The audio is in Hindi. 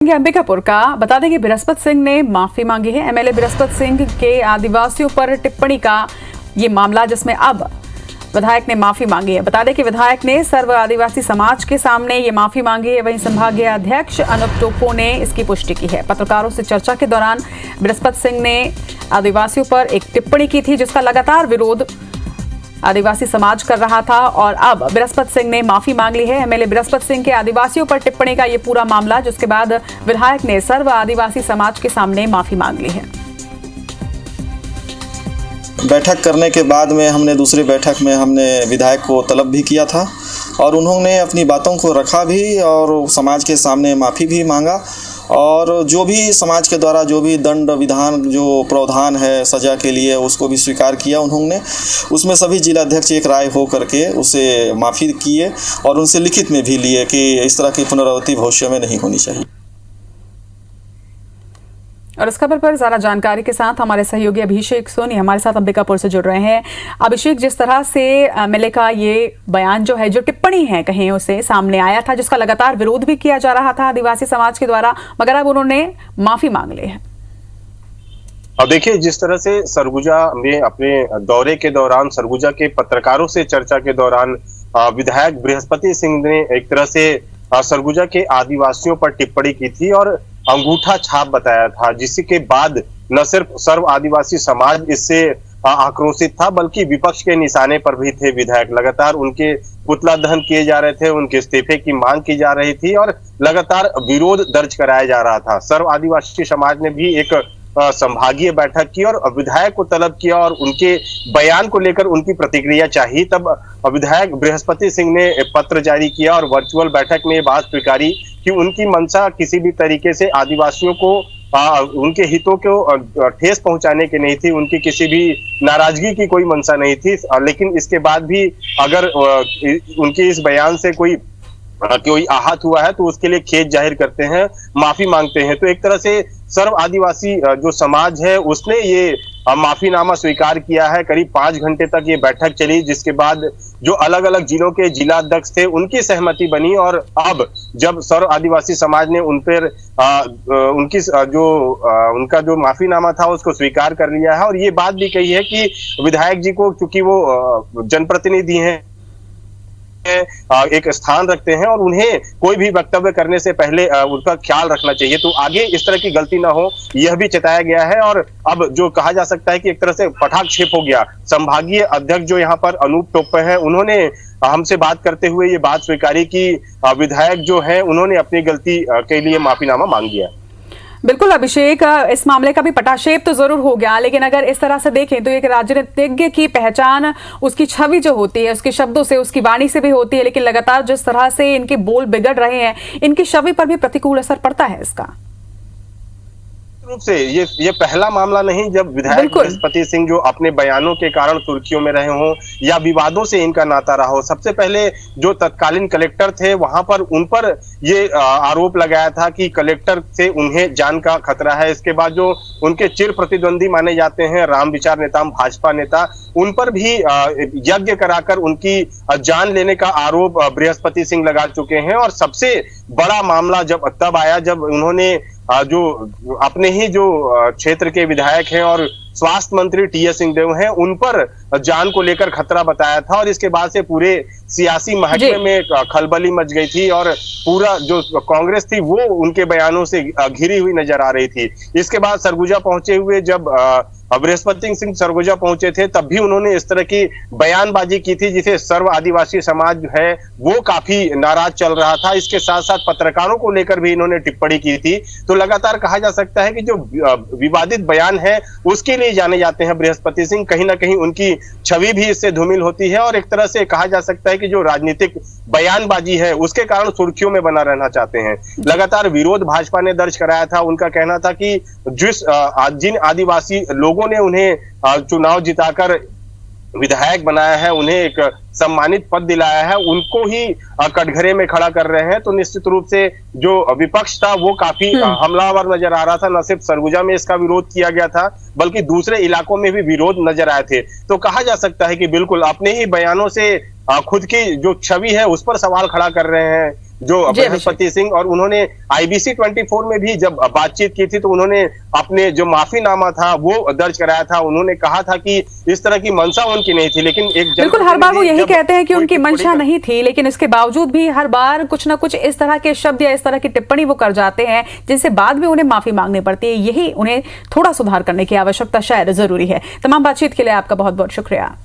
अंबिकापुर का बता दें कि बृहस्पति सिंह ने माफी मांगी है। एमएलए बृहस्पति सिंह के आदिवासियों पर टिप्पणी का ये मामला, जिसमें अब विधायक ने माफी मांगी है। बता दें कि विधायक ने सर्व आदिवासी समाज के सामने ये माफी मांगी है। वहीं संभागीय अध्यक्ष अनूप टोप्पो ने इसकी पुष्टि की है। पत्रकारों से चर्चा के दौरान बृहस्पति सिंह ने आदिवासियों पर एक टिप्पणी की थी, जिसका लगातार विरोध आदिवासी समाज कर रहा था और अब बृहस्पति सिंह ने माफी मांग ली है। एमएलए बृहस्पति सिंह के आदिवासियों पर टिप्पणी का ये पूरा मामला, जिसके बाद विधायक ने सर्व आदिवासी समाज के सामने माफी मांग ली है। बैठक करने के बाद में हमने दूसरी बैठक में हमने विधायक को तलब भी किया था और उन्होंने अपनी बातों को रखा भी और समाज के सामने माफ़ी भी मांगा और जो भी समाज के द्वारा जो भी दंड विधान जो प्रावधान है सज़ा के लिए उसको भी स्वीकार किया उन्होंने। उसमें सभी जिलाध्यक्ष एक राय हो करके उसे माफ़ी किए और उनसे लिखित में भी लिए कि इस तरह की पुनरावृत्ति भविष्य में नहीं होनी चाहिए। और इस खबर पर ज्यादा जानकारी के साथ हमारे सहयोगी अभिषेक सोनी हमारे साथ अंबिकापुर से जुड़ रहे हैं। अभिषेक, जिस तरह से एमएलए का ये बयान जो है, जो टिप्पणी है कहीं उसे सामने आया था, जिसका लगातार विरोध भी किया जा रहा था आदिवासी समाज के द्वारा, मगर अब उन्होंने माफी मांग ली है। अब देखिए, जिस तरह से सरगुजा में अपने दौरे के दौरान सरगुजा के पत्रकारों से चर्चा के दौरान विधायक बृहस्पति सिंह ने एक तरह से सरगुजा के आदिवासियों पर टिप्पणी की थी और अंगूठा छाप बताया था, जिसके बाद न सिर्फ सर्व आदिवासी समाज इससे आक्रोशित था बल्कि विपक्ष के निशाने पर भी थे विधायक। लगातार उनके पुतला दहन किए जा रहे थे, उनके इस्तीफे की मांग की जा रही थी और लगातार विरोध दर्ज कराया जा रहा था। सर्व आदिवासी समाज ने भी एक संभागीय बैठक की और विधायक को तलब किया और उनके बयान को लेकर उनकी प्रतिक्रिया चाहिए। तब विधायक बृहस्पति सिंह ने पत्र जारी किया और वर्चुअल बैठक में ये बात स्वीकारी कि उनकी मंशा किसी भी तरीके से आदिवासियों को उनके हितों को ठेस पहुंचाने की नहीं थी, उनकी किसी भी नाराजगी की कोई मंशा नहीं थी। लेकिन इसके बाद भी अगर उनके इस बयान से कोई आहत हुआ है तो उसके लिए खेद जाहिर करते हैं, माफी मांगते हैं। तो एक तरह से सर्व आदिवासी जो समाज है उसने ये माफीनामा स्वीकार किया है। करीब 5 घंटे तक ये बैठक चली, जिसके बाद जो अलग अलग जिलों के जिलाध्यक्ष थे उनकी सहमति बनी और अब जब सर्व आदिवासी समाज ने उन पर उनका जो माफीनामा था उसको स्वीकार कर लिया है और ये बात भी कही है कि विधायक जी को, चूंकि वो जनप्रतिनिधि हैं, एक स्थान रखते हैं और उन्हें कोई भी वक्तव्य करने से पहले उनका ख्याल रखना चाहिए, तो आगे इस तरह की गलती ना हो यह भी चेताया गया है। और अब जो कहा जा सकता है कि एक तरह से पटाक्षेप हो गया। संभागीय अध्यक्ष जो यहाँ पर अनूप टोप्पो हैं, उन्होंने हमसे बात करते हुए ये बात स्वीकारी कि विधायक जो है उन्होंने अपनी गलती के लिए माफीनामा मांग दिया। बिल्कुल अभिषेक, इस मामले का भी पटाक्षेप तो जरूर हो गया, लेकिन अगर इस तरह से देखें तो एक राजनीतिज्ञ की पहचान उसकी छवि जो होती है, उसके शब्दों से, उसकी वाणी से भी होती है, लेकिन लगातार जिस तरह से इनके बोल बिगड़ रहे हैं, इनकी छवि पर भी प्रतिकूल असर पड़ता है इसका। रूप से ये पहला मामला नहीं जब विधायक बृहस्पति सिंह जो अपने बयानों के कारण सुर्खियों में रहे हों या विवादों से इनका नाता रहा हो। सबसे पहले जो तत्कालीन कलेक्टर थे वहां पर उन पर ये आरोप लगाया था कि कलेक्टर से उन्हें जान का खतरा है। इसके बाद जो उनके चिर प्रतिद्वंदी माने जाते हैं राम विचार नेता, भाजपा नेता, उन पर भी यज्ञ कराकर उनकी जान लेने का आरोप बृहस्पति सिंह लगा चुके हैं। और सबसे बड़ा मामला जब तब आया जब उन्होंने जो अपने ही जो क्षेत्र के विधायक हैं और स्वास्थ्य मंत्री टी.एस. सिंहदेव हैं, उन पर जान को लेकर खतरा बताया था और इसके बाद से पूरे सियासी महकमे में खलबली मच गई थी और पूरा जो कांग्रेस थी वो उनके बयानों से घिरी हुई नजर आ रही थी। इसके बाद सरगुजा पहुंचे हुए जब बृहस्पति सिंह सरगुजा पहुंचे थे तब भी उन्होंने इस तरह की बयानबाजी की थी जिसे सर्व आदिवासी समाज है वो काफी नाराज चल रहा था। इसके साथ साथ पत्रकारों को लेकर भी इन्होंने टिप्पणी की थी। तो लगातार कहा जा सकता है कि जो विवादित बयान है उसके लिए जाने जाते हैं बृहस्पति सिंह। कहीं ना कहीं उनकी छवि भी इससे धूमिल होती है और एक तरह से कहा जा सकता है कि जो राजनीतिक बयानबाजी है उसके कारण सुर्खियों में बना रहना चाहते हैं। लगातार विरोध भाजपा ने दर्ज कराया था। उनका कहना था कि जिन आदिवासी लोगों ने उन्हें चुनाव जिताकर विधायक बनाया है, उन्हें एक सम्मानित पद दिलाया है, उनको ही कटघरे में खड़ा कर रहे हैं। तो निश्चित रूप से जो विपक्ष था वो काफी हमलावर नजर आ रहा था। न सिर्फ सरगुजा में इसका विरोध किया गया था बल्कि दूसरे इलाकों में भी विरोध नजर आए थे। तो कहा जा सकता है कि बिल्कुल अपने ही बयानों से खुद की जो छवि है उस पर सवाल खड़ा कर रहे हैं जो बृहस्पति सिंह, और उन्होंने IBC 24 में भी जब बातचीत की थी तो उन्होंने अपने जो माफीनामा था वो दर्ज कराया था। उन्होंने कहा था कि इस तरह की मंशा उनकी नहीं थी, लेकिन एक बिल्कुल हर बार वो यही कहते हैं कि उनकी मंशा नहीं थी, लेकिन इसके बावजूद भी हर बार कुछ ना कुछ इस तरह के शब्द या इस तरह की टिप्पणी वो कर जाते हैं जिनसे बाद में उन्हें माफी मांगनी पड़ती है। यही उन्हें थोड़ा सुधार करने की आवश्यकता शायद जरूरी है। तमाम बातचीत के लिए आपका बहुत बहुत शुक्रिया।